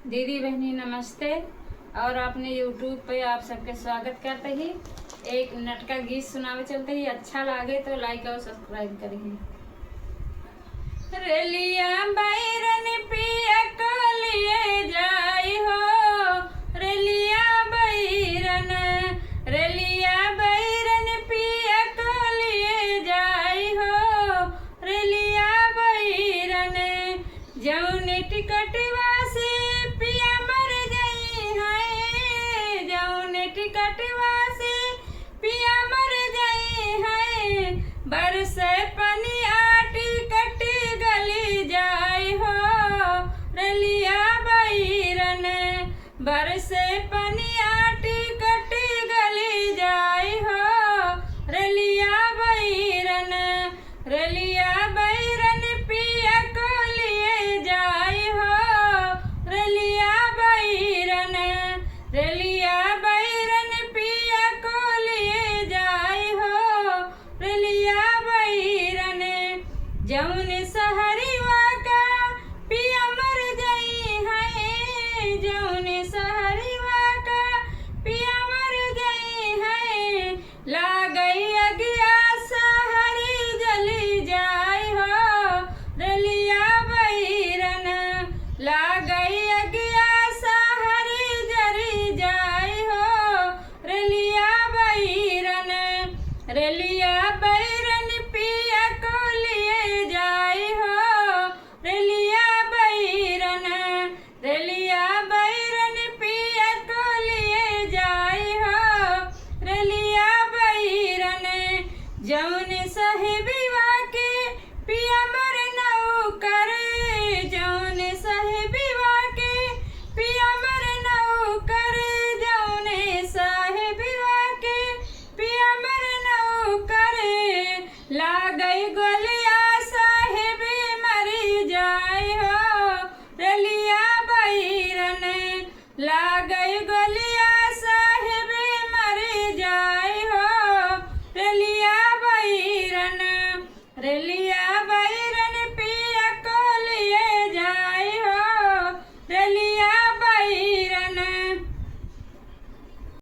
दीदी बहनी नमस्ते। और अपने यूट्यूब पे आप सबके स्वागत करते ही एक मिनट का गीत सुनावे चलते ही। अच्छा लगे तो लाइक और सब्सक्राइब करिए। रेलिया बैरन पिया को लिए जाई हो, रेलिया बैरन, रेलिया बैरन पिया को लिए जाई हो, रेलिया बैरन। जौन टिकटवा से पिया मर गई है, जौन टिकटवा से पिया मर गई है, बरस पनिया टिकट गली जाई हो, रेलिया बैरन, बरस पनिया टिकट गली जाई हो, रेलिया बैरन, रेलिया बैरन पिया को लिए जाई हो, रेलिया बैरन, रेलिया बैरन पिया को लिए जाई हो, रेलिया बैरन। जौन सहरिवा का पिया मर गई है, जौन सहरिवा का पिया मर गई है, लागई अगिया सहरी जली जाई हो, रेलिया बैरन, लागई अगिया सहरी जरी जाई हो, रेलिया बैरन, रेलिया बैरन पिया को लिए जाई हो, रेलिया बैरन, रेलिया बैरन पिया को लिए जाई हो, रेलिया बैरन। जौन साहिबवा के पिया मर नौकर, जौन साहिबवा के पिया मर नौकर, जौन साहिबवा के पिया मर नौकर, लागई गोलिया साहिब मरी जाई हो, रेलिया बैरन, लागई